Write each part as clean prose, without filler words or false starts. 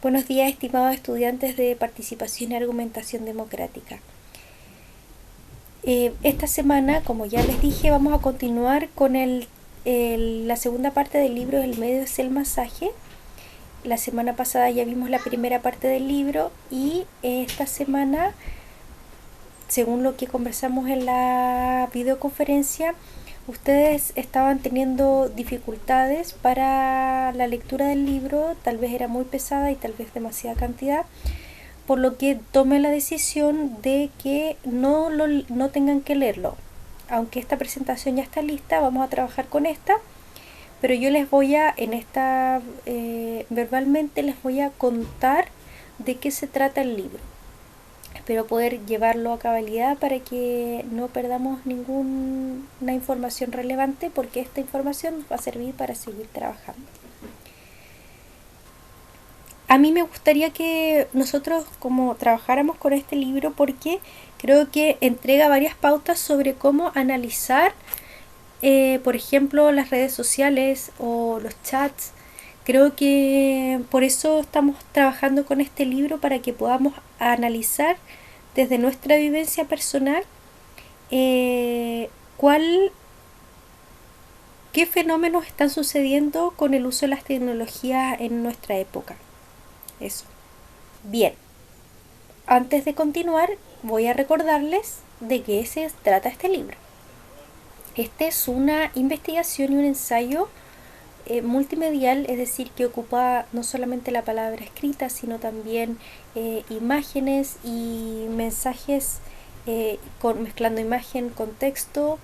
Buenos días, estimados estudiantes de Participación y Argumentación Democrática. Esta semana, como ya les dije, vamos a continuar con la segunda parte del libro El medio es el masaje. La semana pasada ya vimos la primera parte del libro y esta semana, según lo que conversamos en la videoconferencia, ustedes estaban teniendo dificultades para la lectura del libro, tal vez era muy pesada y tal vez demasiada cantidad, por lo que tomé la decisión de que no tengan que leerlo. Aunque esta presentación ya está lista, vamos a trabajar con esta, pero yo les voy a, verbalmente les voy a contar de qué se trata el libro. Espero poder llevarlo a cabalidad para que no perdamos ninguna información relevante, porque esta información va a servir para seguir trabajando. A mí me gustaría que nosotros como trabajáramos con este libro, porque creo que entrega varias pautas sobre cómo analizar, por ejemplo, las redes sociales o los chats. Creo que por eso estamos trabajando con este libro, para que podamos analizar desde nuestra vivencia personal cuál qué fenómenos están sucediendo con el uso de las tecnologías en nuestra época. Eso. Bien, antes de continuar, voy a recordarles de qué se trata este libro. Este es una investigación y un ensayo multimedial, es decir, que ocupa no solamente la palabra escrita, sino también imágenes y mensajes, mezclando imagen con texto,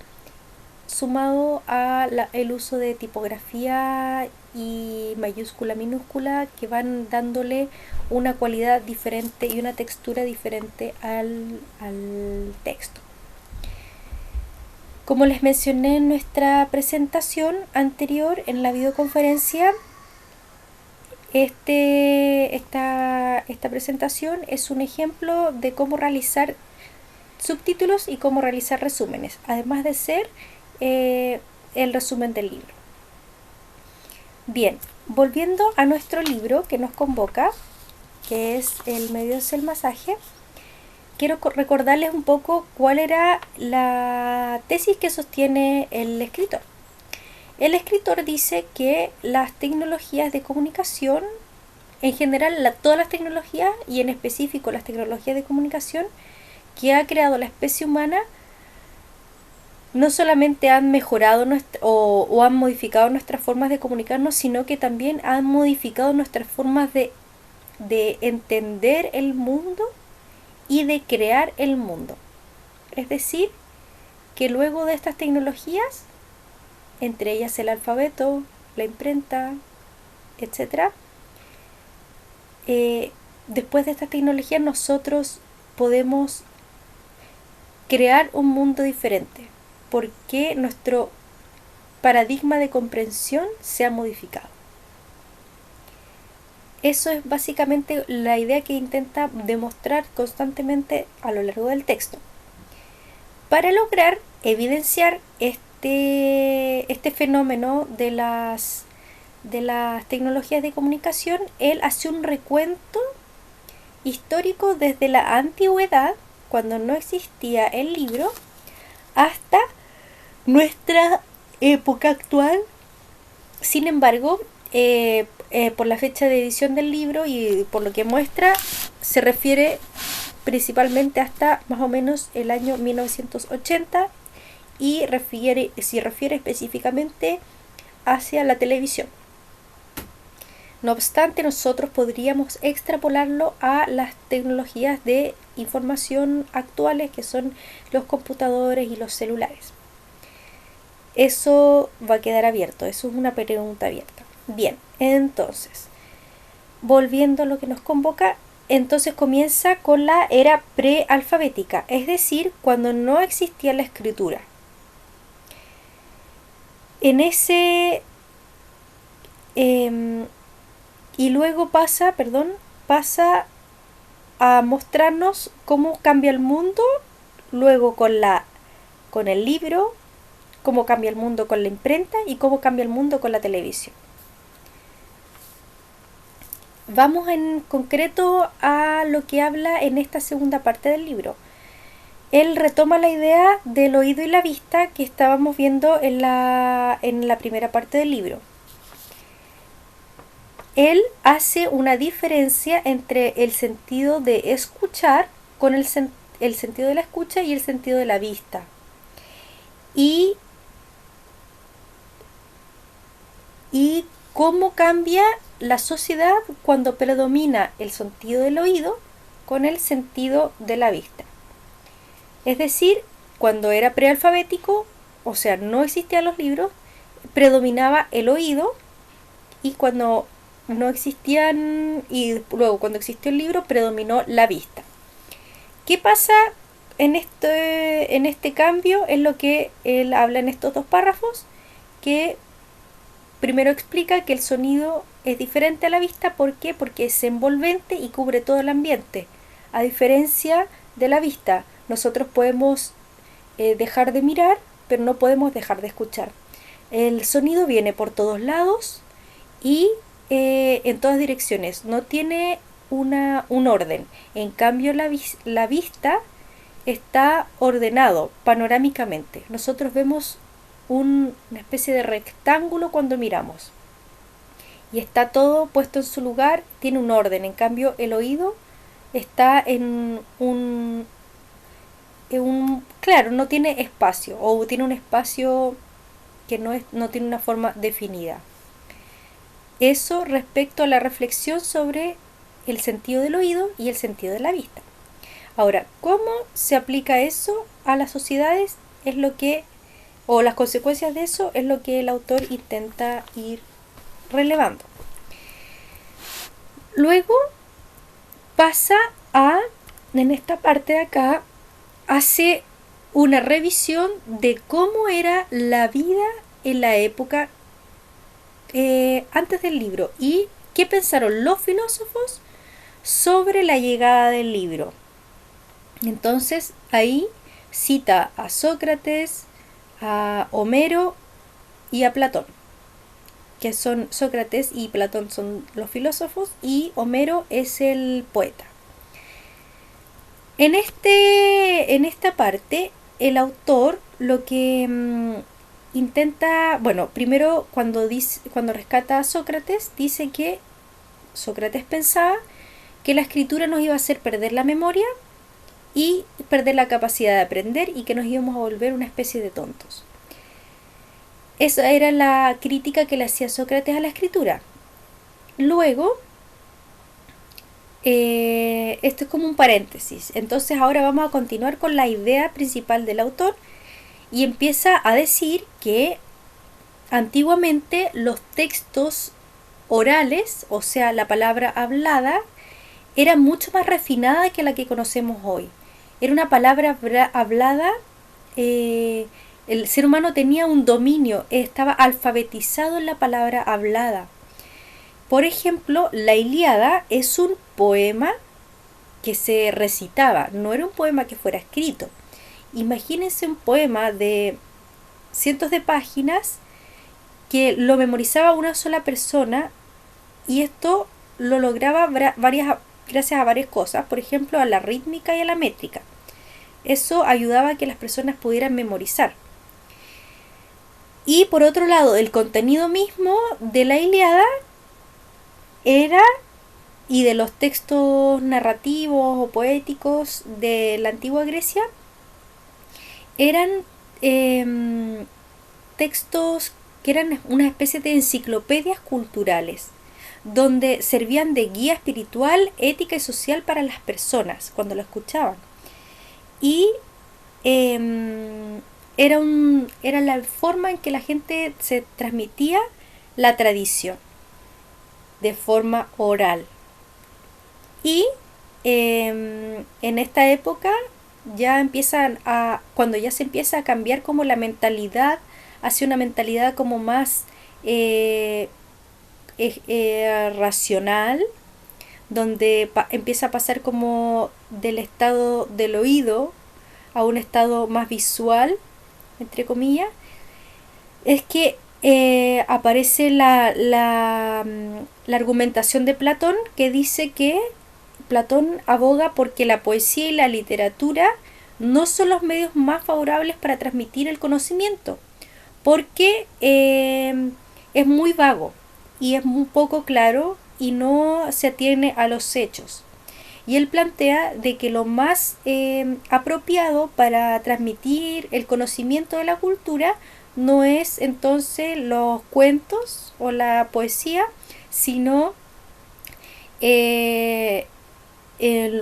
sumado a el uso de tipografía y mayúscula minúscula, que van dándole una cualidad diferente y una textura diferente al texto. Como les mencioné en nuestra presentación anterior en la videoconferencia, esta presentación es un ejemplo de cómo realizar subtítulos y cómo realizar resúmenes, además de ser el resumen del libro. Bien, volviendo a nuestro libro que nos convoca, que es El medio es el masaje, quiero recordarles un poco cuál era la tesis que sostiene el escritor. El escritor dice que las tecnologías de comunicación, en general todas las tecnologías y en específico las tecnologías de comunicación que ha creado la especie humana, no solamente han mejorado o han modificado nuestras formas de comunicarnos, sino que también han modificado nuestras formas de entender el mundo y de crear el mundo. Es decir, que luego de estas tecnologías, entre ellas el alfabeto, la imprenta, etc., después de estas tecnologías nosotros podemos crear un mundo diferente, porque nuestro paradigma de comprensión se ha modificado. Eso es básicamente la idea que intenta demostrar constantemente a lo largo del texto. Para lograr evidenciar este fenómeno de las tecnologías de comunicación, él hace un recuento histórico desde la antigüedad, cuando no existía el libro, hasta nuestra época actual. Sin embargo, por la fecha de edición del libro y por lo que muestra, se refiere principalmente hasta más o menos el año 1980, y se refiere específicamente hacia la televisión. No obstante, nosotros podríamos extrapolarlo a las tecnologías de información actuales, que son los computadores y los celulares. Eso va a quedar abierto, eso es una pregunta abierta. Bien, entonces, volviendo a lo que nos convoca, entonces comienza con la era prealfabética, es decir, cuando no existía la escritura. En ese y luego pasa a mostrarnos cómo cambia el mundo luego con el libro, cómo cambia el mundo con la imprenta y cómo cambia el mundo con la televisión. vamos en concreto a lo que habla en esta segunda parte del libro. Él retoma la idea del oído y la vista que estábamos viendo en la primera parte del libro. Él hace una diferencia entre el sentido de escuchar con el sentido de la escucha y el sentido de la vista. Y cómo cambia la sociedad cuando predomina el sentido del oído con el sentido de la vista. Es decir, cuando era prealfabético, o sea, no existían los libros, predominaba el oído, y cuando no existían, y luego cuando existió el libro, predominó la vista. ¿Qué pasa en este cambio? Es lo que él habla en estos dos párrafos, que primero explica que el sonido es diferente a la vista. ¿Por qué? Porque es envolvente y cubre todo el ambiente. A diferencia de la vista, nosotros podemos dejar de mirar, pero no podemos dejar de escuchar. El sonido viene por todos lados y en todas direcciones. No tiene un orden. En cambio, la vista está ordenado panorámicamente. Nosotros vemos una especie de rectángulo cuando miramos. Y está todo puesto en su lugar, tiene un orden. En cambio, el oído está claro, no tiene espacio, o tiene un espacio que no tiene una forma definida. Eso respecto a la reflexión sobre el sentido del oído y el sentido de la vista. Ahora, ¿cómo se aplica eso a las sociedades? Es lo que, o las consecuencias de eso, es lo que el autor intenta ir relevando. Luego pasa en esta parte de acá, hace una revisión de cómo era la vida en la época antes del libro y qué pensaron los filósofos sobre la llegada del libro. Entonces ahí cita a Sócrates, a Homero y a Platón, que son Sócrates y Platón son los filósofos y Homero es el poeta. En esta parte el autor lo que intenta, bueno, primero cuando rescata a Sócrates, dice que Sócrates pensaba que la escritura nos iba a hacer perder la memoria y perder la capacidad de aprender y que nos íbamos a volver una especie de tontos. Esa era la crítica que le hacía Sócrates a la escritura. Luego, esto es como un paréntesis. Entonces ahora vamos a continuar con la idea principal del autor y empieza a decir que antiguamente los textos orales, o sea, la palabra hablada, era mucho más refinada que la que conocemos hoy. Era una palabra hablada, el ser humano tenía un dominio, estaba alfabetizado en la palabra hablada. Por ejemplo, la Ilíada es un poema que se recitaba, no era un poema que fuera escrito. Imagínense un poema de cientos de páginas que lo memorizaba una sola persona, y esto lo lograba gracias a varias cosas, por ejemplo a la rítmica y a la métrica. Eso ayudaba a que las personas pudieran memorizar. Y por otro lado, el contenido mismo de la Ilíada y de los textos narrativos o poéticos de la antigua Grecia, eran textos que eran una especie de enciclopedias culturales, donde servían de guía espiritual, ética y social para las personas cuando lo escuchaban. Y era la forma en que la gente se transmitía la tradición de forma oral. Y en esta época cuando ya se empieza a cambiar como la mentalidad hacia una mentalidad como más racional, donde empieza a pasar como del estado del oído a un estado más visual, entre comillas, es que aparece la argumentación de Platón, que dice que Platón aboga porque la poesía y la literatura no son los medios más favorables para transmitir el conocimiento, porque es muy vago y es muy poco claro y no se atiene a los hechos. Y él plantea de que lo más apropiado para transmitir el conocimiento de la cultura no es entonces los cuentos o la poesía, sino eh,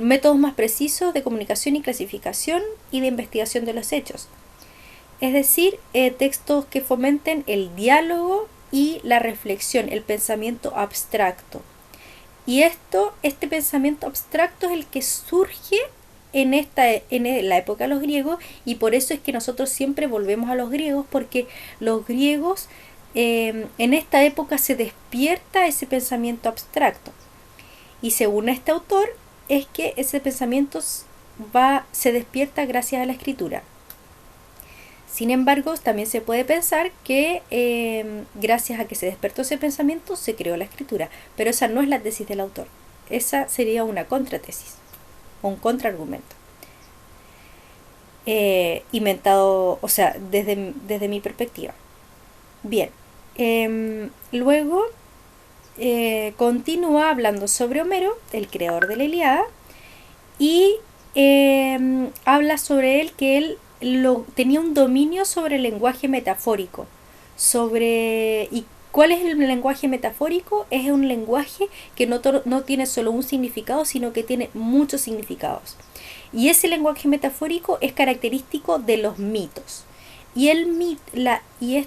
métodos más precisos de comunicación y clasificación y de investigación de los hechos. Es decir, textos que fomenten el diálogo y la reflexión, el pensamiento abstracto. Y este pensamiento abstracto es el que surge en la época de los griegos, y por eso es que nosotros siempre volvemos a los griegos, porque los griegos en esta época se despierta ese pensamiento abstracto. Y según este autor, es que ese pensamiento se despierta gracias a la escritura. Sin embargo, también se puede pensar que gracias a que se despertó ese pensamiento se creó la escritura, pero esa no es la tesis del autor. Esa sería una contratesis o un contraargumento. Inventado, o sea, desde mi perspectiva. Bien, luego continúa hablando sobre Homero, el creador de la Ilíada, y habla sobre él que él tenía un dominio sobre el lenguaje metafórico. ¿Y cuál es el lenguaje metafórico? Es un lenguaje que no tiene solo un significado, sino que tiene muchos significados. Y ese lenguaje metafórico es característico de los mitos.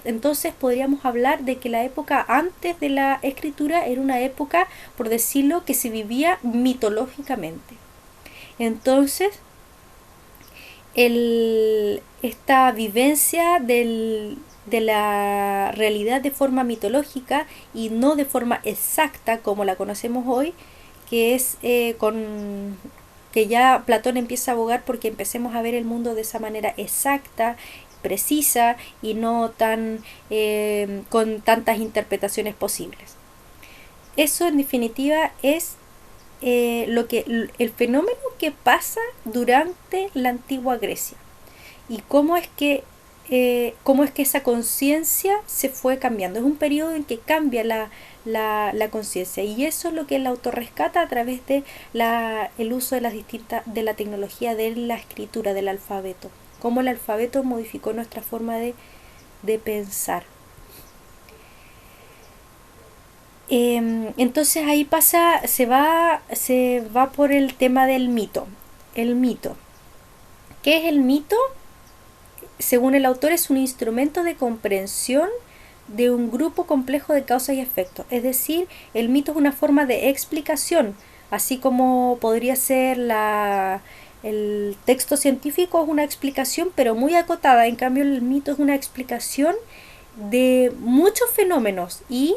Entonces podríamos hablar de que la época antes de la escritura era una época, por decirlo, que se vivía mitológicamente. Entonces, esta vivencia de la realidad de forma mitológica y no de forma exacta como la conocemos hoy, que es que ya Platón empieza a abogar porque empecemos a ver el mundo de esa manera exacta, precisa y no con tantas interpretaciones posibles. Eso en definitiva es el fenómeno que pasa durante la antigua Grecia y cómo es que esa conciencia se fue cambiando. Es un periodo en que cambia la conciencia, y eso es lo que el autor rescata a través de el uso de la tecnología de la escritura, del alfabeto, cómo el alfabeto modificó nuestra forma de pensar. Entonces ahí se va por el tema del mito. El mito. ¿Qué es el mito? Según el autor, es un instrumento de comprensión de un grupo complejo de causas y efectos. Es decir, el mito es una forma de explicación, así como podría ser el texto científico es una explicación, pero muy acotada. En cambio, el mito es una explicación de muchos fenómenos y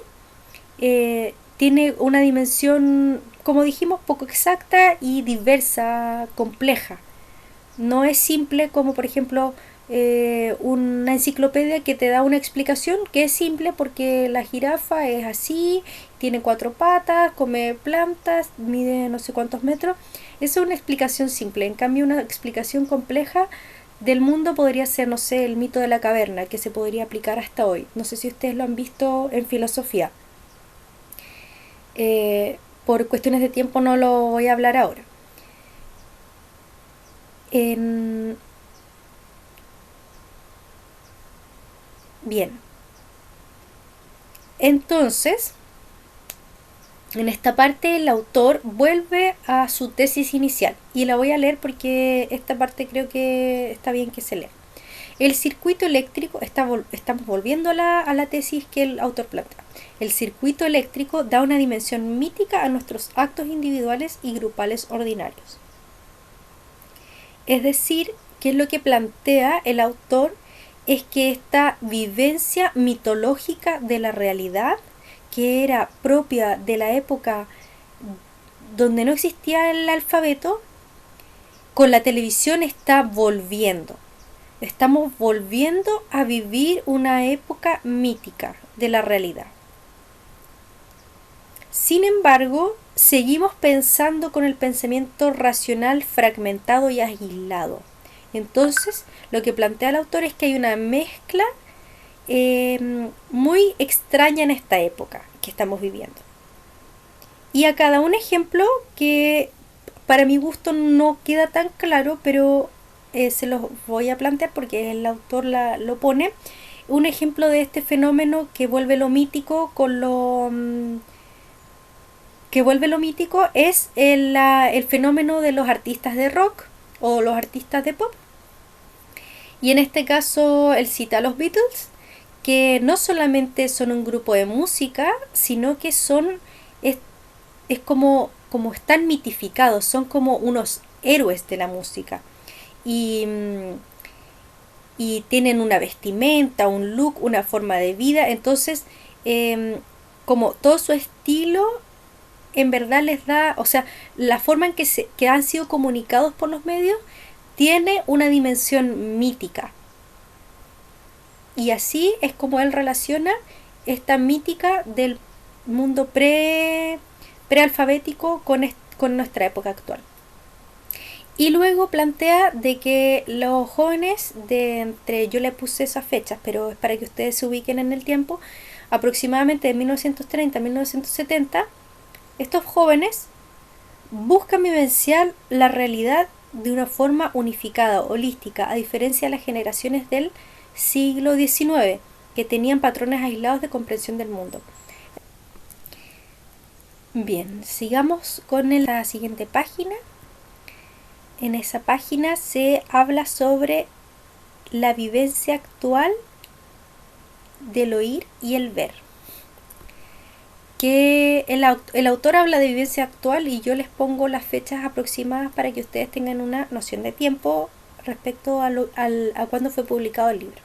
tiene una dimensión, como dijimos, poco exacta y diversa, compleja. No es simple como, por ejemplo, una enciclopedia que te da una explicación que es simple porque la jirafa es así, tiene 4 patas, come plantas, mide no sé cuántos metros. Esa es una explicación simple. En cambio, una explicación compleja del mundo podría ser, no sé, el mito de la caverna, que se podría aplicar hasta hoy. No sé si ustedes lo han visto en filosofía. Por cuestiones de tiempo no lo voy a hablar ahora. Bien, entonces en esta parte el autor vuelve a su tesis inicial y la voy a leer porque esta parte creo que está bien que se lea. El circuito eléctrico, estamos volviendo a la tesis que el autor plantea. El circuito eléctrico da una dimensión mítica a nuestros actos individuales y grupales ordinarios. Es decir, que es lo que plantea el autor, es que esta vivencia mitológica de la realidad, que era propia de la época donde no existía el alfabeto, con la televisión está volviendo. Estamos volviendo a vivir una época mítica, de la realidad. Sin embargo, seguimos pensando con el pensamiento racional fragmentado y aislado. Entonces, lo que plantea el autor es que hay una mezcla muy extraña en esta época que estamos viviendo. Y acá da un ejemplo que para mi gusto no queda tan claro, pero se los voy a plantear porque el autor lo pone. Un ejemplo de este fenómeno que vuelve lo mítico con lo que vuelve lo mítico es el fenómeno de los artistas de rock o los artistas de pop. Y en este caso él cita a los Beatles, que no solamente son un grupo de música, sino que es como están mitificados, son como unos héroes de la música. Y, y tienen una vestimenta, un look, una forma de vida. Entonces, como todo su estilo en verdad les da, o sea, la forma en que han sido comunicados por los medios tiene una dimensión mítica. Y así es como él relaciona esta mítica del mundo prealfabético con nuestra época actual. Y luego plantea de que los jóvenes yo le puse esas fechas, pero es para que ustedes se ubiquen en el tiempo, aproximadamente de 1930 a 1970, estos jóvenes buscan vivenciar la realidad de una forma unificada, holística, a diferencia de las generaciones del siglo XIX, que tenían patrones aislados de comprensión del mundo. Bien, sigamos con la siguiente página. En esa página se habla sobre la vivencia actual del oír y el ver. Que el autor habla de vivencia actual y yo les pongo las fechas aproximadas para que ustedes tengan una noción de tiempo respecto a cuándo fue publicado el libro.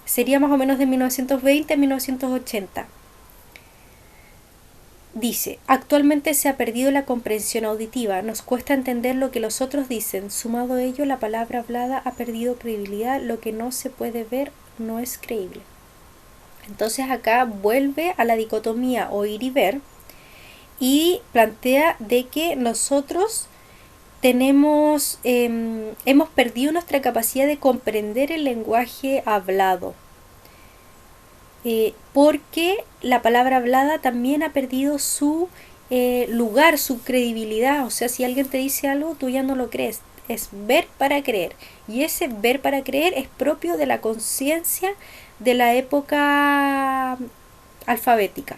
Sería más o menos de 1920 a 1980. Dice, actualmente se ha perdido la comprensión auditiva, nos cuesta entender lo que los otros dicen, sumado a ello la palabra hablada ha perdido credibilidad, lo que no se puede ver no es creíble. Entonces acá vuelve a la dicotomía oír y ver y plantea de que nosotros hemos perdido nuestra capacidad de comprender el lenguaje hablado. Porque la palabra hablada también ha perdido su lugar, su credibilidad. O sea, si alguien te dice algo, tú ya no lo crees. Es ver para creer. Y ese ver para creer es propio de la conciencia de la época alfabética.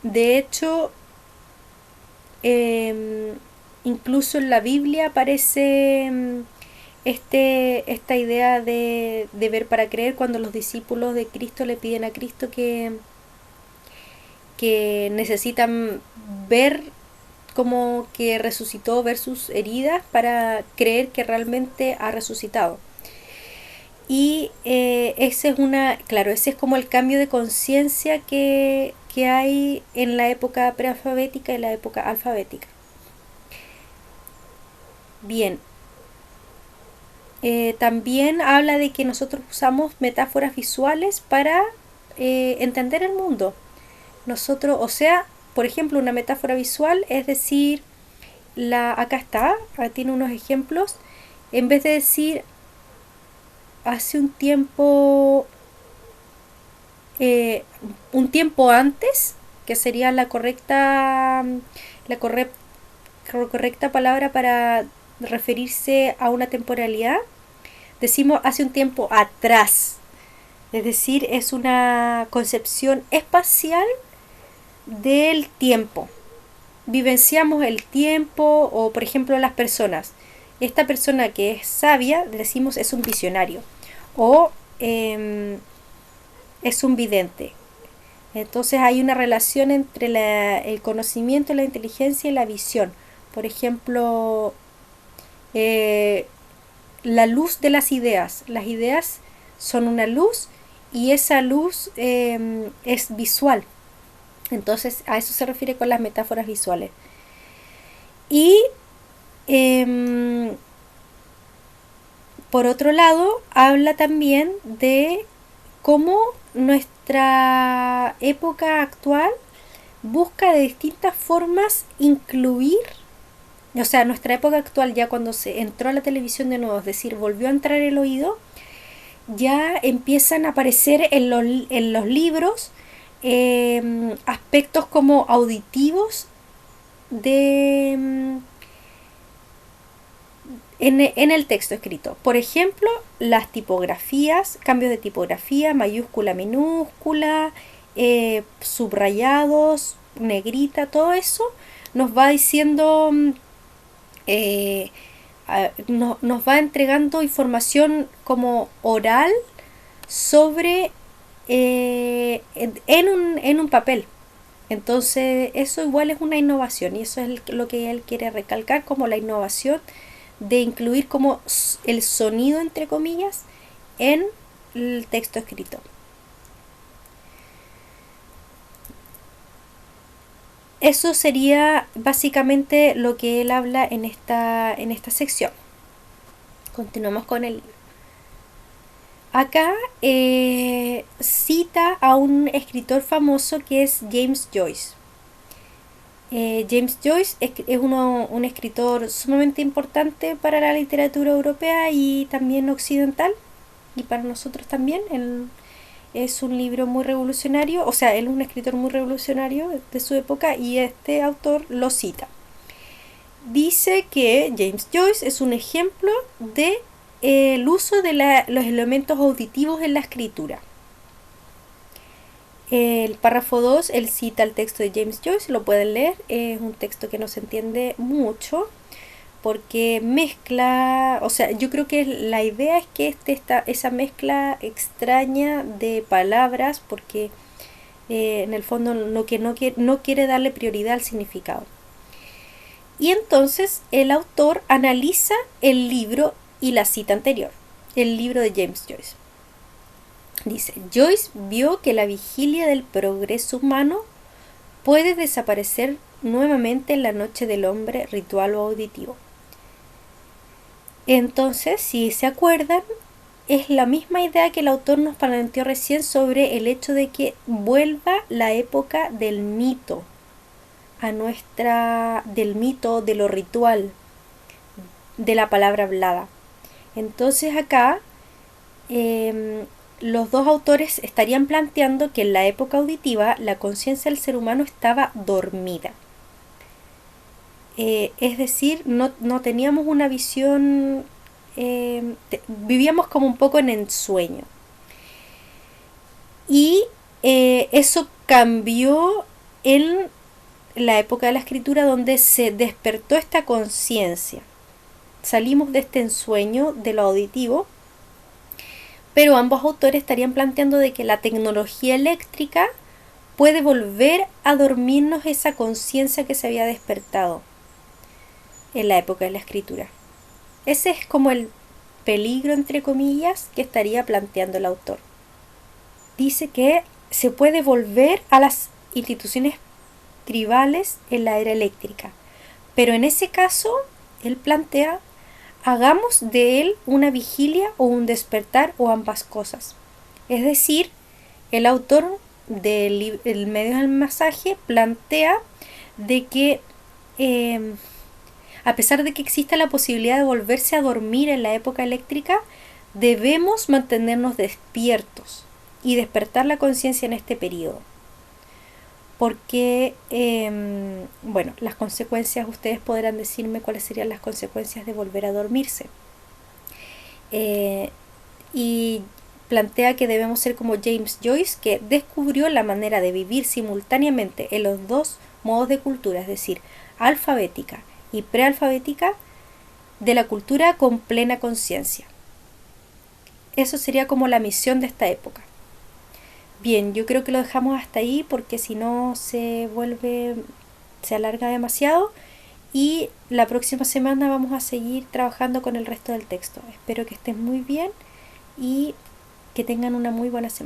De hecho, incluso en la Biblia aparece esta idea de ver para creer cuando los discípulos de Cristo le piden a Cristo que necesitan ver como que resucitó, ver sus heridas para creer que realmente ha resucitado. Y ese es como el cambio de conciencia que hay en la época prealfabética y la época alfabética. Bien, también habla de que nosotros usamos metáforas visuales para entender el mundo. Nosotros, o sea, por ejemplo, una metáfora visual es decir, acá está, tiene unos ejemplos, en vez de decir hace un tiempo antes, que sería correcta palabra para referirse a una temporalidad, decimos hace un tiempo atrás. Es decir, es una concepción espacial del tiempo. Vivenciamos el tiempo o, por ejemplo, las personas. Esta persona que es sabia, decimos, es un visionario o es un vidente. Entonces hay una relación entre el conocimiento, la inteligencia y la visión. Por ejemplo, la luz de las ideas. Las ideas son una luz y esa luz es visual. Entonces a eso se refiere con las metáforas visuales. Y por otro lado, habla también de cómo nuestra época actual busca de distintas formas incluir, o sea, nuestra época actual ya cuando se entró a la televisión de nuevo, es decir, volvió a entrar el oído, ya empiezan a aparecer en los libros aspectos como auditivos de en el texto escrito. Por ejemplo, las tipografías, cambios de tipografía, mayúscula, minúscula, subrayados, negrita, todo eso nos va diciendo, nos va entregando información como oral sobre en un papel. Entonces eso igual es una innovación y eso es lo que él quiere recalcar como la innovación de incluir como el sonido entre comillas en el texto escrito. Eso sería básicamente lo que él habla en esta sección. Continuamos con el libro. Acá cita a un escritor famoso que es James Joyce. James Joyce es un escritor sumamente importante para la literatura europea y también occidental, y para nosotros también. Él es un libro muy revolucionario, o sea, él es un escritor muy revolucionario de su época y este autor lo cita. Dice que James Joyce es un ejemplo de el uso de los elementos auditivos en la escritura. El párrafo 2, él cita el texto de James Joyce, lo pueden leer, es un texto que no se entiende mucho porque mezcla, o sea, yo creo que la idea es que esa mezcla extraña de palabras porque en el fondo no quiere darle prioridad al significado. Y entonces el autor analiza el libro y la cita anterior, el libro de James Joyce. Dice, Joyce vio que la vigilia del progreso humano puede desaparecer nuevamente en la noche del hombre ritual o auditivo. Entonces, si se acuerdan, es la misma idea que el autor nos planteó recién sobre el hecho de que vuelva la época del mito, del mito, de lo ritual, de la palabra hablada. Entonces acá los dos autores estarían planteando que en la época auditiva la conciencia del ser humano estaba dormida. Es decir, no teníamos una visión, vivíamos como un poco en ensueño. Y eso cambió en la época de la escritura donde se despertó esta conciencia. Salimos de este ensueño de lo auditivo, pero ambos autores estarían planteando de que la tecnología eléctrica puede volver a dormirnos esa conciencia que se había despertado en la época de la escritura. Ese es como el peligro, entre comillas, que estaría planteando el autor. Dice que se puede volver a las instituciones tribales en la era eléctrica, pero en ese caso él plantea: hagamos de él una vigilia o un despertar o ambas cosas. Es decir, el autor del medio del masaje plantea de que a pesar de que exista la posibilidad de volverse a dormir en la época eléctrica, debemos mantenernos despiertos y despertar la conciencia en este periodo. Porque, bueno, las consecuencias, ustedes podrán decirme cuáles serían las consecuencias de volver a dormirse. Y plantea que debemos ser como James Joyce, que descubrió la manera de vivir simultáneamente en los dos modos de cultura, es decir, alfabética y prealfabética, de la cultura con plena conciencia. Eso sería como la misión de esta época. Bien, yo creo que lo dejamos hasta ahí porque si no se alarga demasiado y la próxima semana vamos a seguir trabajando con el resto del texto. Espero que estén muy bien y que tengan una muy buena semana.